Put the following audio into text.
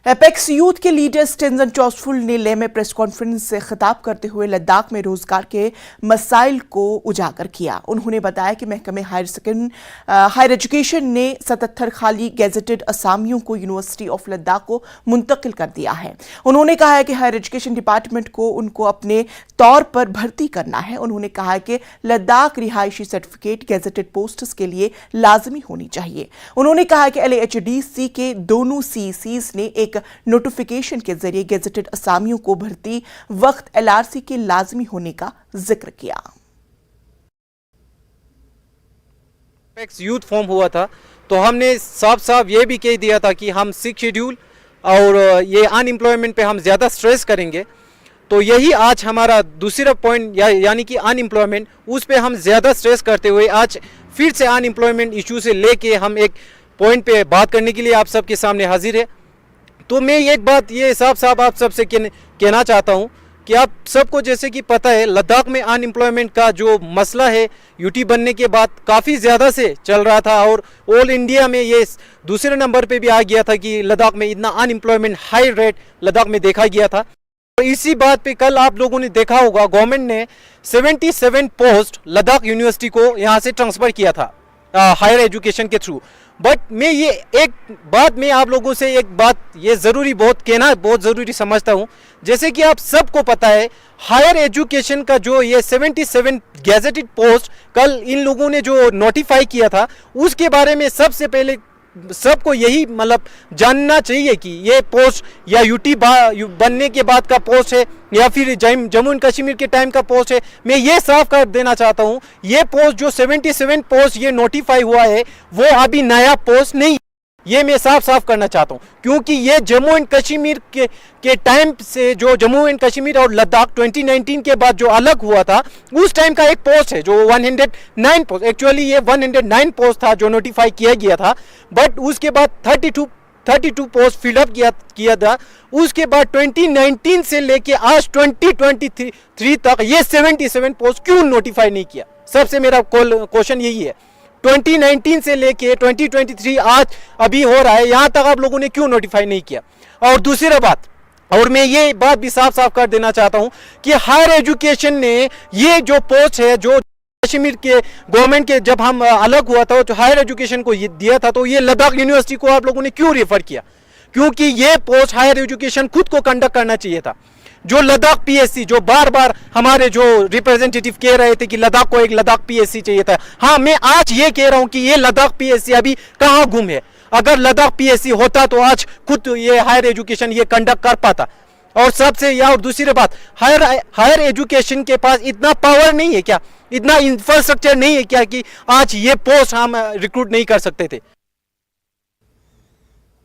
Apex youth के leader Stanzin चौसफुल ने लेह में प्रेस कॉन्फ्रेंस से खिताब करते हुए लद्दाख में रोजगार के मसाइल को उजागर किया। उन्होंने बताया कि महकमे हायर एजुकेशन ने 77 खाली गेजेटेड असामियों को यूनिवर्सिटी ऑफ लद्दाख को मुंतकिल कर दिया है। उन्होंने कहा है कि हायर एजुकेशन डिपार्टमेंट को उनको अपने तौर पर भर्ती करना है। उन्होंने कहा कि लद्दाख रिहायशी सर्टिफिकेट गेजेटेड पोस्ट्स के लिए लाजमी होनी चाहिए। उन्होंने कहा कि LHDC के दोनों CECs ने एक नोटिफिकेशन के जरिए गेजेटेड असामियों को भर्ती वक्त LRC के लाजमी होने का जिक्र किया। एपेक्स यूथ फॉर्म हुआ था तो हमने साफ साफ ये भी कह दिया था कि हम 6 शेड्यूल और ये अनएम्प्लॉयमेंट पे हम ज़्यादा स्ट्रेस करेंगे। तो यही आज हमारा दूसरा पॉइंट यानी कि अनएम्प्लॉयमेंट, उस पे हम ज़्यादा स्ट्रेस करते हुए आज फिर से अनएम्प्लॉयमेंट इशू से लेके हम एक पॉइंट पे बात करने के लिए आप सबके सामने हाजिर है। तो मैं एक बात ये साफ साफ आप सबसे कहना चाहता हूँ कि आप सबको जैसे कि पता है, लद्दाख में अनएम्प्लॉयमेंट का जो मसला है यूटी बनने के बाद काफ़ी ज़्यादा से चल रहा था और ऑल इंडिया में ये दूसरे नंबर पे भी आ गया था कि लद्दाख में इतना अनएम्प्लॉयमेंट हाई रेट लद्दाख में देखा गया था। तो इसी बात पे कल आप लोगों ने देखा होगा, गवर्नमेंट ने 77 पोस्ट लद्दाख यूनिवर्सिटी को यहाँ से ट्रांसफ़र किया था हायर एजुकेशन के थ्रू। बट मैं ये एक बात मैं आप लोगों से एक बात ये ज़रूरी बहुत कहना बहुत ज़रूरी समझता हूँ। जैसे कि आप सबको पता है, हायर एजुकेशन का जो ये 77 गैजेटेड पोस्ट कल इन लोगों ने जो नोटिफाई किया था, उसके बारे में सबसे पहले सबको यही मतलब जानना चाहिए कि ये पोस्ट या यूटी बनने के बाद का पोस्ट है या फिर जम्मू एंड कश्मीर के टाइम का पोस्ट है। मैं ये साफ कर देना चाहता हूँ, ये पोस्ट जो 77 पोस्ट ये नोटिफाई हुआ है वो अभी नया पोस्ट नहीं, ये मैं साफ साफ करना चाहता हूँ। क्योंकि ये जम्मू एंड कश्मीर के टाइम से जो जम्मू एंड कश्मीर और लद्दाख 2019 के बाद जो अलग हुआ था, उस टाइम का एक पोस्ट है जो 109 पोस्ट, एक्चुअली ये 109 पोस्ट था जो नोटिफाई किया गया था। बट उसके बाद 32 पोस्ट फिलअप किया था। उसके बाद 2019 से लेके आज 2023 तक ये 77 पोस्ट क्यों नोटिफाई नहीं किया? सबसे मेरा क्वेश्चन यही है। 2019 से लेके 2023 आज अभी हो रहा है, यहाँ तक आप लोगों ने क्यों नोटिफाई नहीं किया? और दूसरी बात, और मैं ये बात भी साफ साफ कर देना चाहता हूँ कि हायर एजुकेशन ने ये जो पोस्ट है जो कश्मीर के गवर्नमेंट के जब हम अलग हुआ था तो हायर एजुकेशन को ये दिया था, तो ये लद्दाख यूनिवर्सिटी को आप लोगों ने क्यों रेफर किया? क्योंकि ये पोस्ट हायर एजुकेशन खुद को कंडक्ट करना चाहिए था। जो लद्दाख PSC जो बार बार हमारे जो रिप्रेजेंटेटिव कह रहे थे कि लद्दाख को एक लद्दाख PSC चाहिए था, हाँ मैं आज ये कह रहा हूँ कि ये लद्दाख PSC अभी कहाँ गुम है। अगर लद्दाख PSC होता तो आज खुद ये हायर एजुकेशन ये कंडक्ट कर पाता। और सबसे या और दूसरी बात, हायर एजुकेशन के पास इतना पावर नहीं है क्या, इतना इंफ्रास्ट्रक्चर नहीं है क्या कि आज ये पोस्ट हम रिक्रूट नहीं कर सकते थे?